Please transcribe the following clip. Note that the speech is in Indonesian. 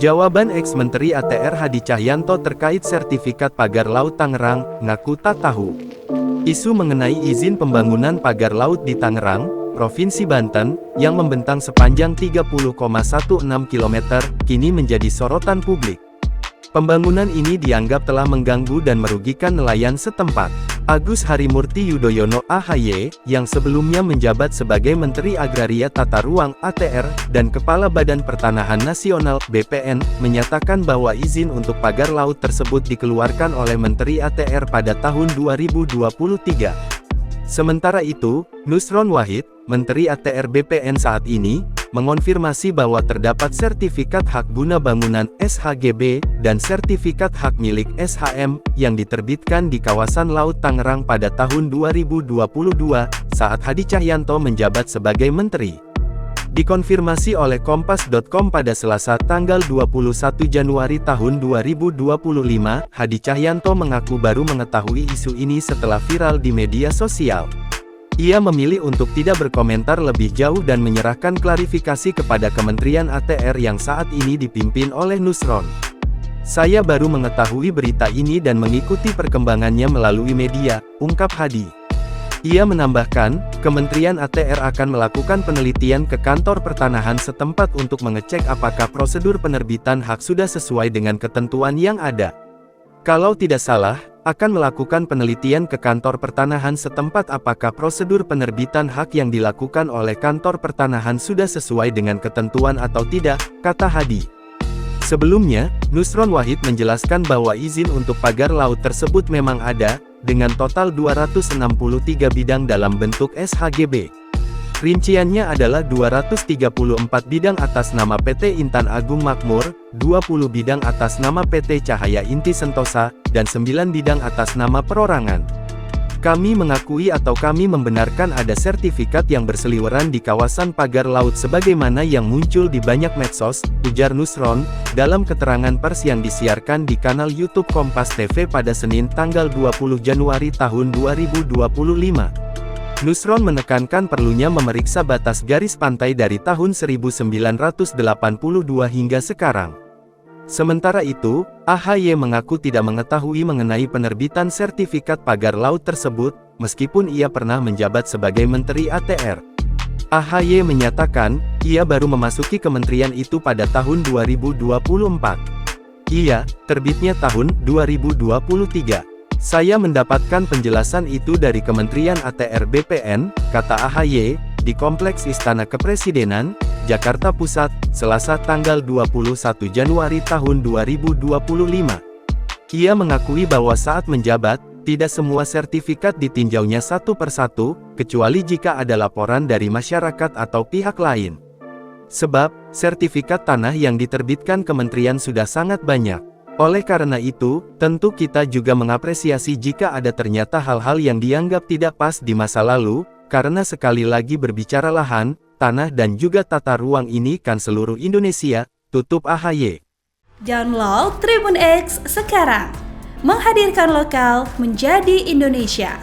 Jawaban ex-Menteri ATR Hadi Cahyanto terkait sertifikat pagar laut Tangerang, ngaku tak tahu. Isu mengenai izin pembangunan pagar laut di Tangerang, Provinsi Banten, yang membentang sepanjang 30,16 km, kini menjadi sorotan publik. Pembangunan ini dianggap telah mengganggu dan merugikan nelayan setempat. Agus Harimurti Yudhoyono (AHY), yang sebelumnya menjabat sebagai Menteri Agraria Tata Ruang (ATR) dan Kepala Badan Pertanahan Nasional (BPN), menyatakan bahwa izin untuk pagar laut tersebut dikeluarkan oleh Menteri ATR pada tahun 2023. Sementara itu, Nusron Wahid, Menteri ATR BPN saat ini, mengonfirmasi bahwa terdapat sertifikat hak guna bangunan (SHGB) dan sertifikat hak milik (SHM) yang diterbitkan di kawasan Laut Tangerang pada tahun 2022, saat Hadi Cahyanto menjabat sebagai menteri. Dikonfirmasi oleh Kompas.com pada Selasa tanggal 21 Januari tahun 2025, Hadi Cahyanto mengaku baru mengetahui isu ini setelah viral di media sosial. Ia memilih untuk tidak berkomentar lebih jauh dan menyerahkan klarifikasi kepada Kementerian ATR yang saat ini dipimpin oleh Nusron. "Saya baru mengetahui berita ini dan mengikuti perkembangannya melalui media," ungkap Hadi. Ia menambahkan, Kementerian ATR akan melakukan penelitian ke kantor pertanahan setempat untuk mengecek apakah prosedur penerbitan hak sudah sesuai dengan ketentuan yang ada. Kalau tidak salah, akan melakukan penelitian ke kantor pertanahan setempat apakah prosedur penerbitan hak yang dilakukan oleh kantor pertanahan sudah sesuai dengan ketentuan atau tidak, kata Hadi. Sebelumnya, Nusron Wahid menjelaskan bahwa izin untuk pagar laut tersebut memang ada, dengan total 263 bidang dalam bentuk SHGB. Rinciannya adalah 234 bidang atas nama PT Intan Agung Makmur, 20 bidang atas nama PT Cahaya Inti Sentosa, dan 9 bidang atas nama perorangan. "Kami mengakui atau kami membenarkan ada sertifikat yang berseliweran di kawasan pagar laut sebagaimana yang muncul di banyak medsos," ujar Nusron, dalam keterangan pers yang disiarkan di kanal YouTube Kompas TV pada Senin tanggal 20 Januari tahun 2025. Nusron menekankan perlunya memeriksa batas garis pantai dari tahun 1982 hingga sekarang. Sementara itu, AHY mengaku tidak mengetahui mengenai penerbitan sertifikat pagar laut tersebut, meskipun ia pernah menjabat sebagai Menteri ATR. AHY menyatakan, ia baru memasuki kementerian itu pada tahun 2024. Iya, terbitnya tahun 2023. "Saya mendapatkan penjelasan itu dari Kementerian ATR BPN," kata AHY, di Kompleks Istana Kepresidenan, Jakarta Pusat, Selasa tanggal 21 Januari tahun 2025. Ia mengakui bahwa saat menjabat, tidak semua sertifikat ditinjaunya satu persatu, kecuali jika ada laporan dari masyarakat atau pihak lain. Sebab, sertifikat tanah yang diterbitkan kementerian sudah sangat banyak. Oleh karena itu, tentu kita juga mengapresiasi jika ada ternyata hal-hal yang dianggap tidak pas di masa lalu, karena sekali lagi berbicara lahan, tanah dan juga tata ruang ini kan seluruh Indonesia, tutup AHY. Download Tribun X sekarang, menghadirkan lokal menjadi Indonesia.